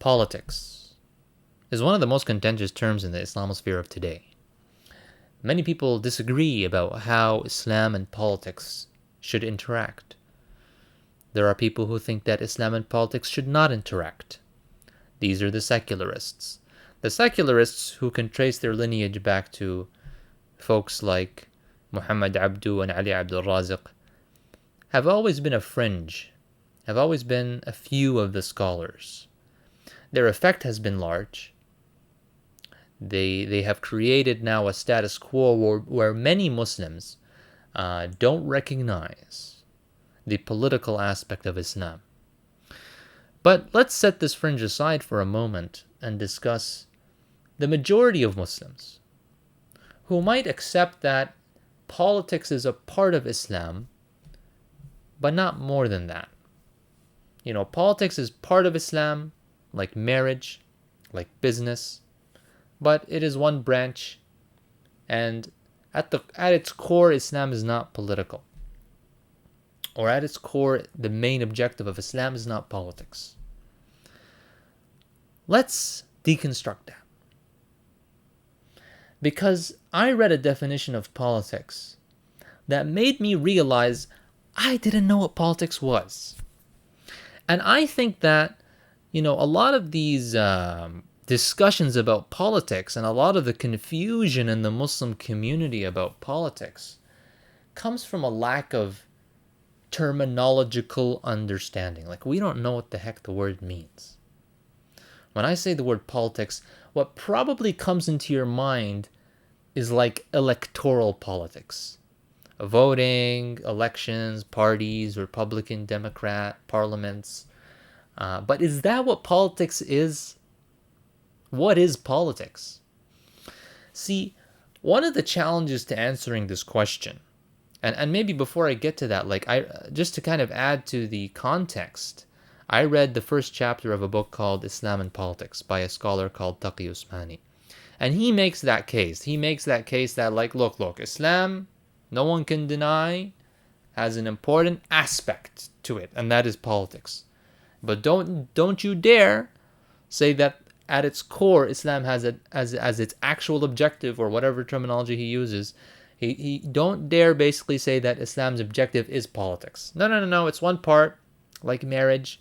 Politics is one of the most contentious terms in the Islamosphere of today. Many people disagree about how Islam and politics should interact. There are people who think that Islam and politics should not interact. These are the secularists. The secularists who can trace their lineage back to folks like Muhammad Abdu and Ali Abdul Raziq have always been a fringe, have always been a few of the scholars. Their effect has been large. They have created now a status quo where many Muslims don't recognize the political aspect of Islam. But let's set this fringe aside for a moment and discuss the majority of Muslims who might accept that politics is a part of Islam, but not more than that. You know, politics is part of Islam, like marriage, like business, but it is one branch, and at its core, Islam is not political. Or at its core, the main objective of Islam is not politics. Let's deconstruct that. Because I read a definition of politics that made me realize I didn't know what politics was. And I think that, you know, a lot of these discussions about politics and a lot of the confusion in the Muslim community about politics comes from a lack of terminological understanding. Like, we don't know what the heck the word means. When I say the word politics, what probably comes into your mind is like electoral politics. Voting, elections, parties, Republican, Democrat, parliaments. But is that what politics is? What is politics? See, one of the challenges to answering this question, and maybe before I get to that, just to kind of add to the context, I read the first chapter of a book called Islam and Politics by a scholar called Taqi Usmani. And he makes that case. He makes that case that, like, look, Islam, no one can deny, has an important aspect to it, and that is politics. But don't you dare say that at its core, Islam has it as its actual objective, or whatever terminology he uses. He don't dare basically say that Islam's objective is politics. No. It's one part, like marriage,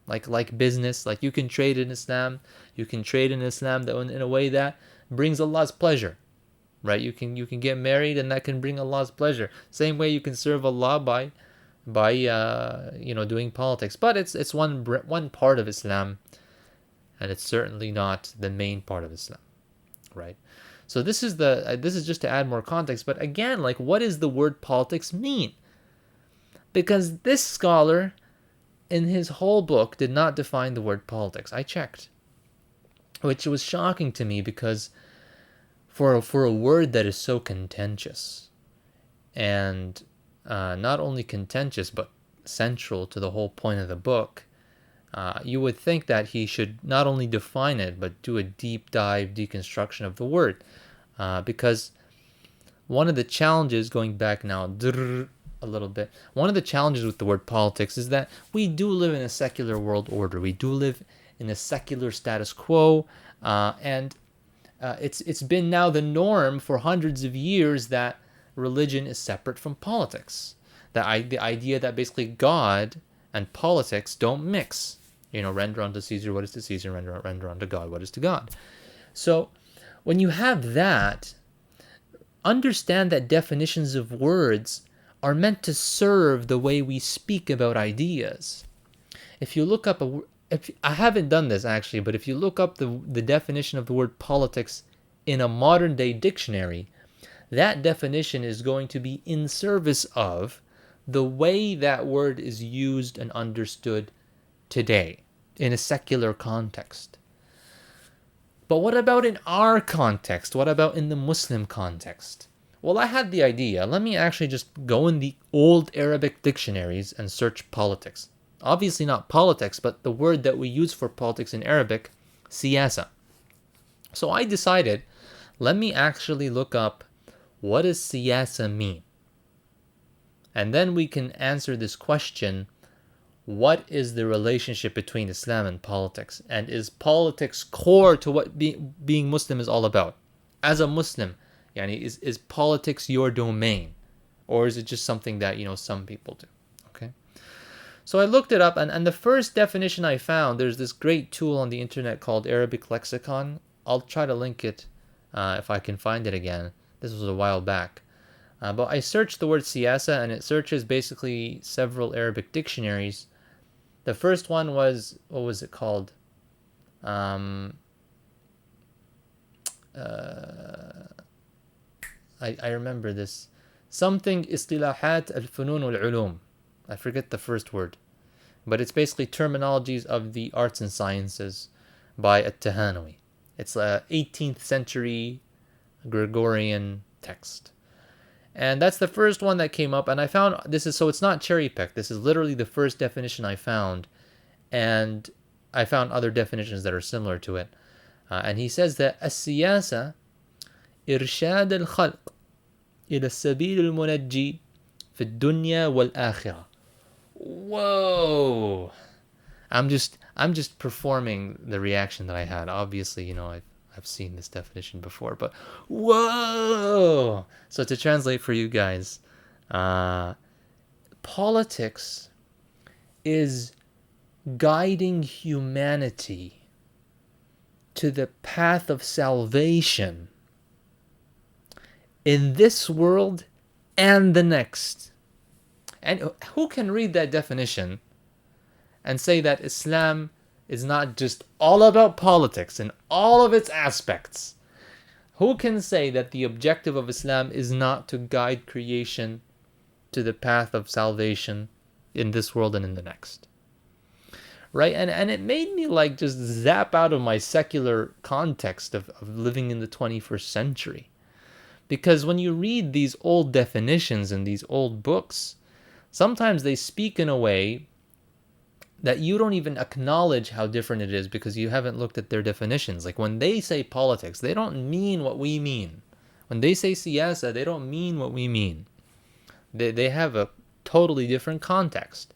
like business. Like, you can trade in Islam. You can trade in Islam in a way that brings Allah's pleasure. Right? You can get married, and that can bring Allah's pleasure. Same way you can serve Allah by doing politics. But it's one part of Islam, and it's certainly not the main part of Islam, right? So this is just to add more context. But again, like, what does the word politics mean? Because this scholar, in his whole book, did not define the word politics. I checked, which was shocking to me, because for a word that is so contentious, and not only contentious but central to the whole point of the book, you would think that he should not only define it but do a deep dive deconstruction of the word, because one of the challenges, going back now a little bit, one of the challenges with the word politics is that we do live in a secular world order. We do live in a secular status quo, and it's been now the norm for hundreds of years that religion is separate from politics. The idea that basically God and politics don't mix. Render unto Caesar what is to Caesar, render unto God what is to God. So when you have that, understand that definitions of words are meant to serve the way we speak about ideas. If you look up I haven't done this actually, but if you look up the definition of the word politics in a modern day dictionary, that definition is going to be in service of the way that word is used and understood today in a secular context. But what about in our context? What about in the Muslim context? Well, I had the idea. Let me actually just go in the old Arabic dictionaries and search politics. Obviously not politics, but the word that we use for politics in Arabic, siyasa. So I decided, let me actually look up, what does siyasa mean? And then we can answer this question, what is the relationship between Islam and politics? And is politics core to what being Muslim is all about? As a Muslim, yani, is politics your domain? Or is it just something that, some people do? Okay. So I looked it up, and the first definition I found, there's this great tool on the internet called Arabic Lexicon. I'll try to link it if I can find it again. This was a while back. But I searched the word siyasa, and it searches basically several Arabic dictionaries. The first one was, what was it called? I remember this. Something اصطلاحات الفنون والعلوم. I forget the first word. But it's basically terminologies of the arts and sciences by at-Tahanawi. It's a 18th century Gregorian text. And that's the first one that came up, and I found so it's not cherry picked. This is literally the first definition I found, and I found other definitions that are similar to it. And he says that السياسة إرشاد الخلق إلى السبيل المنجي في الدنيا والآخرة. Whoa! I'm just performing the reaction that I had. Obviously, I've seen this definition before, but whoa! So to translate for you guys, politics is guiding humanity to the path of salvation in this world and the next. And who can read that definition and say that Islam is not just all about politics in all of its aspects? Who can say that the objective of Islam is not to guide creation to the path of salvation in this world and in the next? Right? And it made me just zap out of my secular context of living in the 21st century. Because when you read these old definitions in these old books, sometimes they speak in a way that you don't even acknowledge how different it is because you haven't looked at their definitions. Like when they say politics, they don't mean what we mean. When they say siyasa, they don't mean what we mean. They have a totally different context.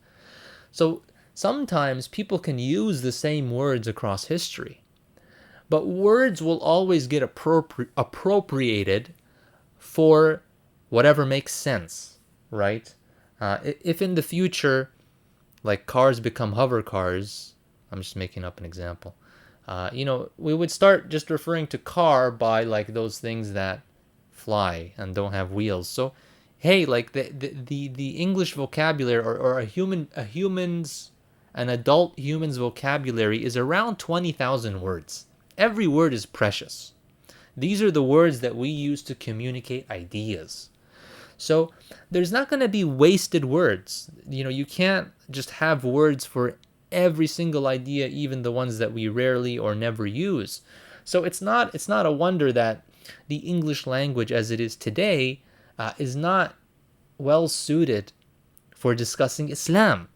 So sometimes people can use the same words across history, but words will always get appropriated for whatever makes sense, right? If in the future, cars become hover cars, I'm just making up an example, we would start just referring to car by those things that fly and don't have wheels. So, hey, the English vocabulary or an adult human's vocabulary is around 20,000 words. Every word is precious. These are the words that we use to communicate ideas. So there's not going to be wasted words. You can't just have words for every single idea, even the ones that we rarely or never use. So it's not a wonder that the English language as it is today is not well suited for discussing Islam.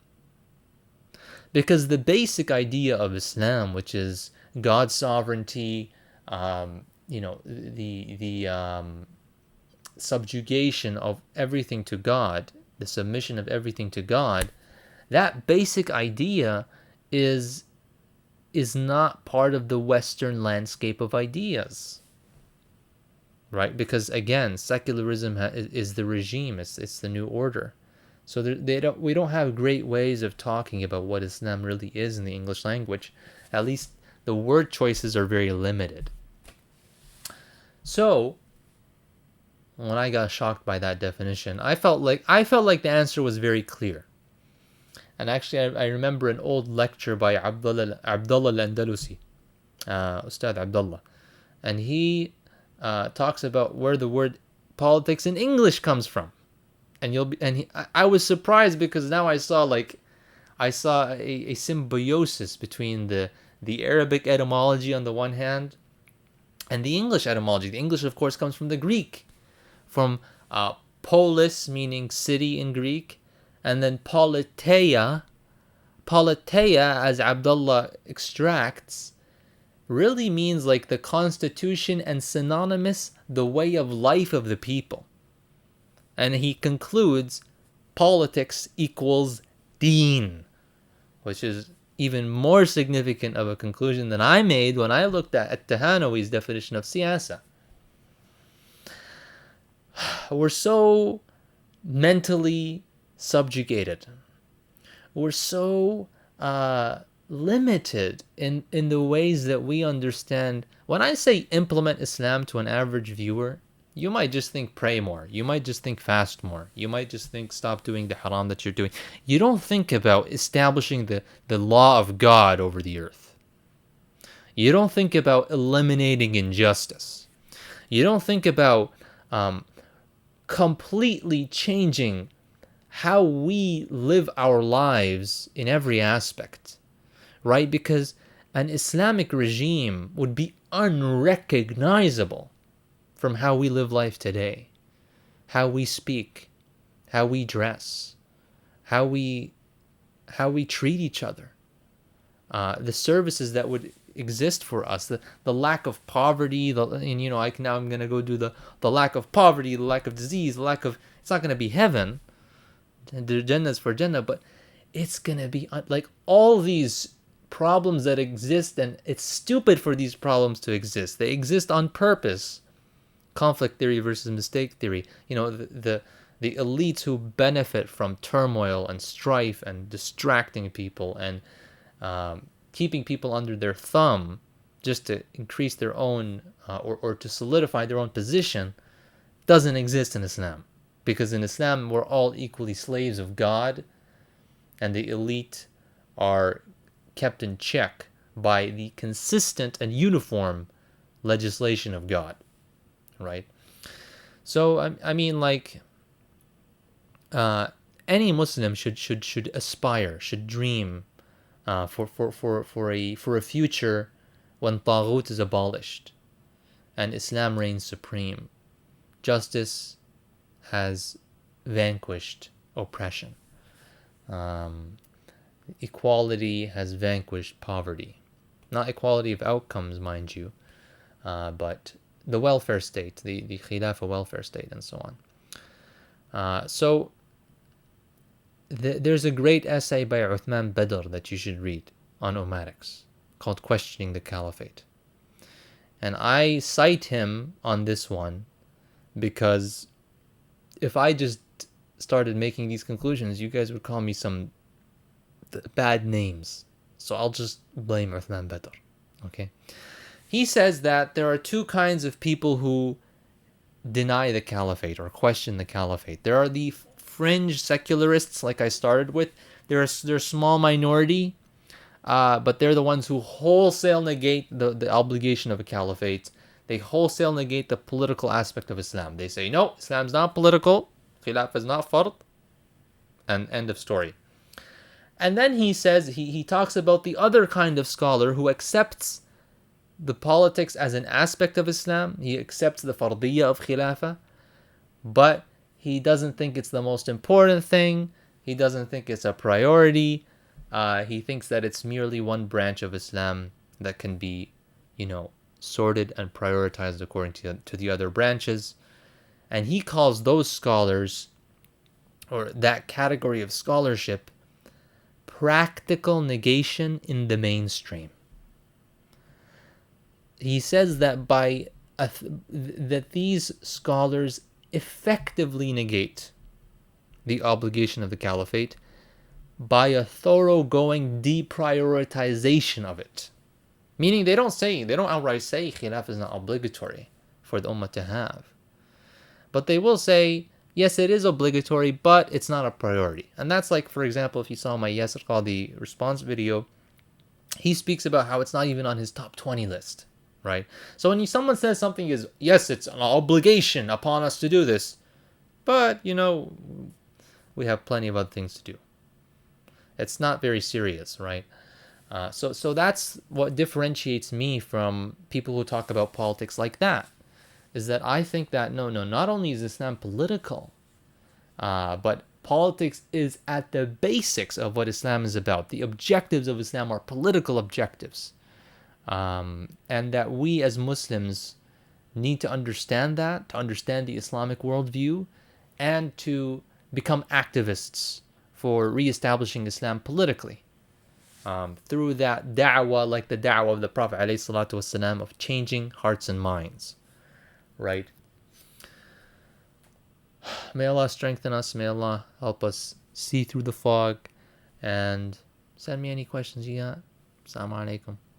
Because the basic idea of Islam, which is God's sovereignty, the subjugation of everything to God, the submission of everything to God, that basic idea is not part of the Western landscape of ideas, right? Because again, secularism is the regime, it's the new order. So we don't have great ways of talking about what Islam really is in the English language. At least the word choices are very limited. So when I got shocked by that definition, I felt like the answer was very clear. And actually, I remember an old lecture by Abdullah al-Andalusi, Ustad Abdullah, and he talks about where the word politics in English comes from. And I was surprised because now I saw a symbiosis between the Arabic etymology on the one hand and the English etymology. The English, of course, comes from the Greek, from polis, meaning city in Greek, and then politeia. Politeia, as Abdullah extracts, really means the constitution and synonymous the way of life of the people. And he concludes politics equals deen, which is even more significant of a conclusion than I made when I looked at Tahanawi's definition of siyasa. We're so mentally subjugated. We're so limited in the ways that we understand. When I say implement Islam to an average viewer, you might just think pray more. You might just think fast more. You might just think stop doing the haram that you're doing. You don't think about establishing the law of God over the earth. You don't think about eliminating injustice. You don't think about completely changing how we live our lives in every aspect, right? Because an Islamic regime would be unrecognizable from how we live life today, how we speak, how we dress, how we treat each other, the services that would exist for us, the lack of poverty, I'm gonna go do the lack of poverty, the lack of disease, the lack of, it's not gonna be heaven, the Jannah is for Jannah, but it's gonna be like all these problems that exist, and it's stupid for these problems to exist. They exist on purpose. Conflict theory versus mistake theory. The elites who benefit from turmoil and strife and distracting people and keeping people under their thumb just to increase their own or to solidify their own position doesn't exist in Islam. Because in Islam, we're all equally slaves of God, and the elite are kept in check by the consistent and uniform legislation of God. Right? So I mean, like, any Muslim should aspire, should dream for a future when Taghut is abolished and Islam reigns supreme. Justice has vanquished oppression. Equality has vanquished poverty. Not equality of outcomes, mind you, but the welfare state, the Khilafah welfare state, and so on. So there's a great essay by Uthman Badr that you should read on Ummatics called Questioning the Caliphate. And I cite him on this one because if I just started making these conclusions, you guys would call me some bad names. So I'll just blame Uthman Badr. Okay? He says that there are two kinds of people who deny the caliphate or question the caliphate. There are the fringe secularists, like I started with. They're a small minority, but they're the ones who wholesale negate the obligation of a caliphate. They wholesale negate the political aspect of Islam. They say, no, Islam's not political. Khilafah is not fard. And end of story. And then he says, he talks about the other kind of scholar who accepts the politics as an aspect of Islam. He accepts the fardiyya of Khilafah, but he doesn't think it's the most important thing. He doesn't think it's a priority. He thinks that it's merely one branch of Islam that can be, sorted and prioritized according to the other branches. And he calls those scholars, or that category of scholarship, practical negation in the mainstream. He says that that these scholars effectively negate the obligation of the caliphate by a thoroughgoing deprioritization of it. Meaning they don't outright say khilaf is not obligatory for the ummah to have. But they will say, yes, it is obligatory, but it's not a priority. And that's like, for example, if you saw my Yasir Qadi response video, he speaks about how it's not even on his top 20 list. Right? So when someone says something is, yes, it's an obligation upon us to do this, but, we have plenty of other things to do. It's not very serious, right? So that's what differentiates me from people who talk about politics like that, is that I think that, no, not only is Islam political, but politics is at the basics of what Islam is about. The objectives of Islam are political objectives. And that we as Muslims need to understand that, to understand the Islamic worldview, and to become activists for reestablishing Islam politically. through that da'wah, like the da'wah of the Prophet ﷺ, of changing hearts and minds, right? May Allah strengthen us. May Allah help us see through the fog. And send me any questions you got. Assalamu alaikum.